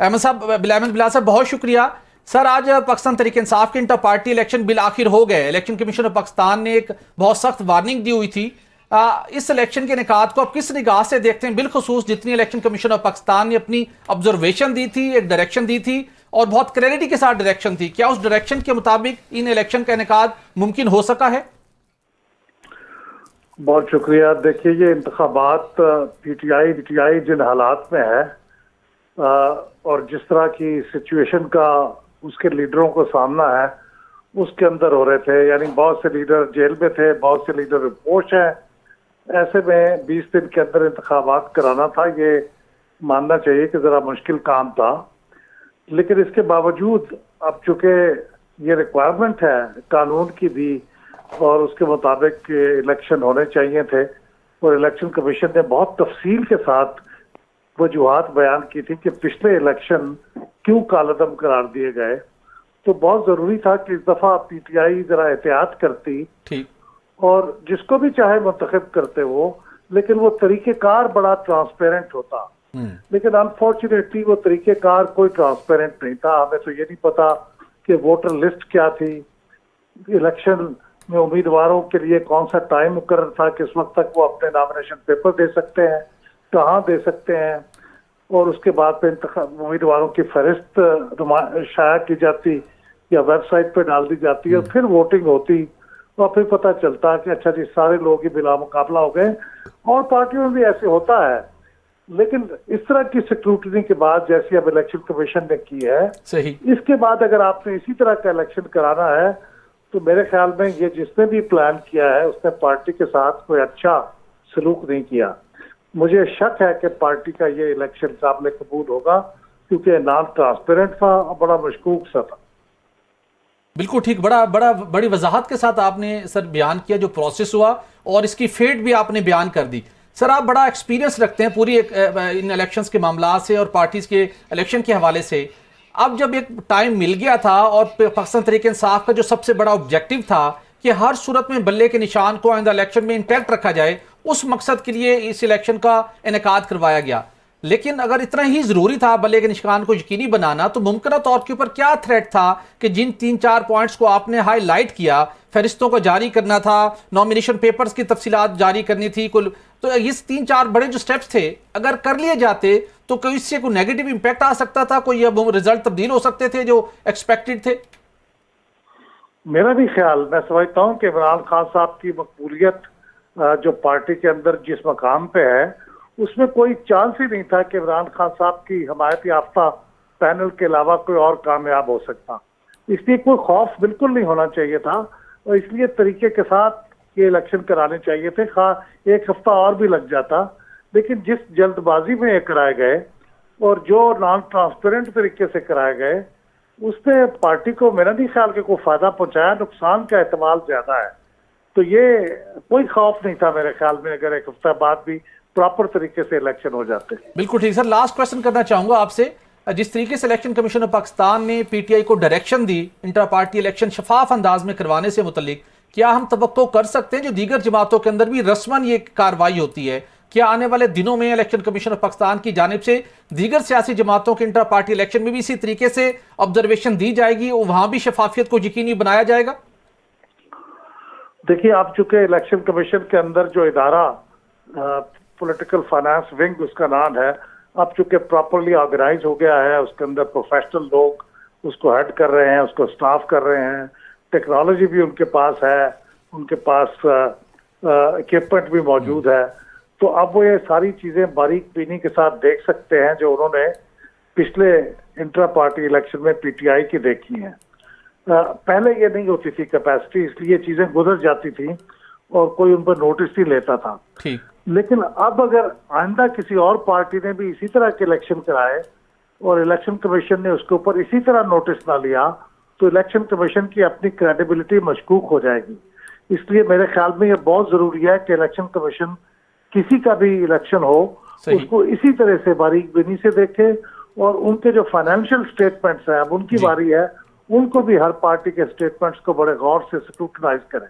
अहमद साहब, बिलाल साहब, बहुत शुक्रिया। सर, आज पाकिस्तान तहरीक इंसाफ के इंटर पार्टी इलेक्शन बिल आखिर हो गए। इलेक्शन कमीशन ऑफ पाकिस्तान ने एक बहुत सख्त वार्निंग दी हुई थी। इस इलेक्शन के निकात को आप किस निगाह से देखते हैं? बिलखुसूस जितनी इलेक्शन कमीशन ऑफ पाकिस्तान ने अपनी ऑब्जर्वेशन दी थी, एक डायरेक्शन दी थी और बहुत क्लैरिटी के साथ डायरेक्शन थी, क्या उस डायरेक्शन के मुताबिक इन इलेक्शन का इनेकाद मुमकिन हो सका है? बहुत शुक्रिया। देखिए, ये इंतखाबात पीटीआई जिन हालात में है और जिस तरह की सिचुएशन का उसके लीडरों को सामना है, उसके अंदर हो रहे थे। यानी बहुत से लीडर जेल में थे, बहुत से लीडर रिपोर्ट हैं। ऐसे में 20 दिन के अंदर इंतखाबात कराना था, ये मानना चाहिए कि जरा मुश्किल काम था। लेकिन इसके बावजूद अब चूंकि ये रिक्वायरमेंट है कानून की भी और उसके मुताबिक इलेक्शन होने चाहिए थे, और इलेक्शन कमीशन ने बहुत तफसील के साथ वजूहात बयान की थी कि पिछले इलेक्शन क्यों कालअदम करार दिए गए, तो बहुत जरूरी था कि इस दफा पीटीआई जरा एहतियात करती और जिसको भी चाहे मुंतखब करते वो, लेकिन वो तरीकेकार बड़ा ट्रांसपेरेंट होता। लेकिन अनफॉर्चुनेटली वो तरीकेकार कोई ट्रांसपेरेंट नहीं था। हमें तो ये नहीं पता कि वोटर लिस्ट क्या थी, इलेक्शन में उम्मीदवारों के लिए कौन सा टाइम मुकर्रर था, किस वक्त तक वो अपने नॉमिनेशन पेपर दे सकते हैं, कहाँ दे सकते हैं, और उसके बाद फिर उम्मीदवारों की फहरिस्त शाया की जाती या वेबसाइट पे डाल दी जाती और फिर वोटिंग होती और फिर पता चलता कि अच्छा जी सारे लोग ही बिला मुकाबला हो गए। और पार्टियों में भी ऐसे होता है। लेकिन इस तरह की स्क्रूटनी के बाद जैसी अब इलेक्शन कमीशन ने की है, सही, इसके बाद अगर आपने इसी तरह का इलेक्शन कराना है तो मेरे ख्याल में ये जिसने भी प्लान किया है उसने पार्टी के साथ कोई अच्छा सलूक नहीं किया। मुझे शक है कि पार्टी का ये इलेक्शन काबिल कबूल होगा, क्योंकि नॉन ट्रांसपेरेंट था और बड़ा मशकूक सा था। बिल्कुल ठीक, बड़ी वजाहत के साथ आपने सर बयान किया जो प्रोसेस हुआ, और इसकी फेट भी आपने बयान कर दी। सर, आप बड़ा एक्सपीरियंस रखते हैं पूरी इन इलेक्शंस के मामला से और पार्टीज के इलेक्शन के हवाले से। अब जब एक टाइम मिल गया था और पाकिस्तान तहरीक इंसाफ का जो सबसे बड़ा ऑब्जेक्टिव था कि हर सूरत में बल्ले के निशान को आइंदा इलेक्शन में इंटैक्ट रखा जाए, उस मकसद के लिए इस इलेक्शन का इनेकाद करवाया गया। लेकिन अगर इतना ही जरूरी था बल्ले के निशान को यकीनी बनाना, तो मुमकिन तौर के ऊपर क्या थ्रेट था कि जिन 3-4 पॉइंट्स को आपने हाईलाइट किया, फहरिस्तों को जारी करना था, नॉमिनेशन पेपर्स की तफसीलात जारी करनी थी, कुल तो ये 3-4 बड़े जो स्टेप्स थे अगर कर लिए जाते तो कोई इससे कोई नेगेटिव इंपैक्ट आ सकता था, कोई रिजल्ट तब्दील हो सकते थे जो एक्सपेक्टेड थे? मेरा भी ख्याल, मैं समझता हूँ कि इमरान खान साहब की मकबूलियत जो पार्टी के अंदर जिस मकाम पे है, उसमें कोई चांस ही नहीं था कि इमरान खान साहब की हमायत याफ्ता पैनल के अलावा कोई और कामयाब हो सकता। इसलिए कोई खौफ बिल्कुल नहीं होना चाहिए था, और इसलिए तरीके के साथ ये इलेक्शन कराने चाहिए थे। एक हफ्ता और भी लग जाता, लेकिन जिस जल्दबाजी में ये कराए गए और जो नॉन ट्रांसपेरेंट तरीके से कराए गए, उसने पार्टी को मेरा नहीं ख्याल के कोई फायदा पहुंचाया, नुकसान का एहतमाल ज्यादा है। तो ये कोई खौफ नहीं था मेरे ख्याल में, अगर एक हफ्ता बाद भी प्रॉपर तरीके से इलेक्शन हो जाते। बिल्कुल ठीक। सर, लास्ट क्वेश्चन करना चाहूंगा आपसे। जिस तरीके से इलेक्शन कमीशन ऑफ पाकिस्तान ने पीटीआई को डायरेक्शन दी इंटर पार्टी इलेक्शन शफाफ अंदाज में करवाने से मुतल्लिक, क्या हम तवक्को कर सकते हैं जो दीगर जमातों के अंदर भी रस्मन ये कार्रवाई होती है, क्या आने वाले दिनों में इलेक्शन कमीशन ऑफ पाकिस्तान की जानिब से दीगर सियासी जमातों के इंटर पार्टी इलेक्शन में भी इसी तरीके से ऑब्जर्वेशन दी जाएगी और वहां भी शफाफियत को यकीनी बनाया जाएगा? देखिए, आप चूंकि इलेक्शन कमीशन के अंदर जो इदारा पॉलिटिकल फाइनेंस विंग उसका नाम है, अब चूंकि प्रॉपरली ऑर्गेनाइज हो गया है, उसके अंदर प्रोफेशनल लोग उसको हेड कर रहे हैं, उसको स्टाफ कर रहे हैं, टेक्नोलॉजी भी उनके पास है, उनके पास इक्विपमेंट भी मौजूद है। तो अब वो ये सारी चीजें बारीक बीनी के साथ देख सकते हैं जो उन्होंने पिछले इंटर पार्टी इलेक्शन में पीटीआई की देखी हैं। पहले ये नहीं होती थी कैपेसिटी, इसलिए चीजें गुजर जाती थी और कोई उन पर नोटिस ही लेता था। ठीक। लेकिन अब अगर आइंदा किसी और पार्टी ने भी इसी तरह के इलेक्शन कराए और इलेक्शन कमीशन ने उसके ऊपर इसी तरह नोटिस ना लिया, तो इलेक्शन कमीशन की अपनी क्रेडिबिलिटी मशकूक हो जाएगी। इसलिए मेरे ख्याल में ये बहुत जरूरी है कि इलेक्शन कमीशन किसी का भी इलेक्शन हो उसको इसी तरह से बारीक बीनी से देखे, और उनके जो फाइनेंशियल स्टेटमेंट्स हैं, अब उनकी बारी है, उनको भी हर पार्टी के स्टेटमेंट्स को बड़े गौर से स्क्रूटनाइज करें।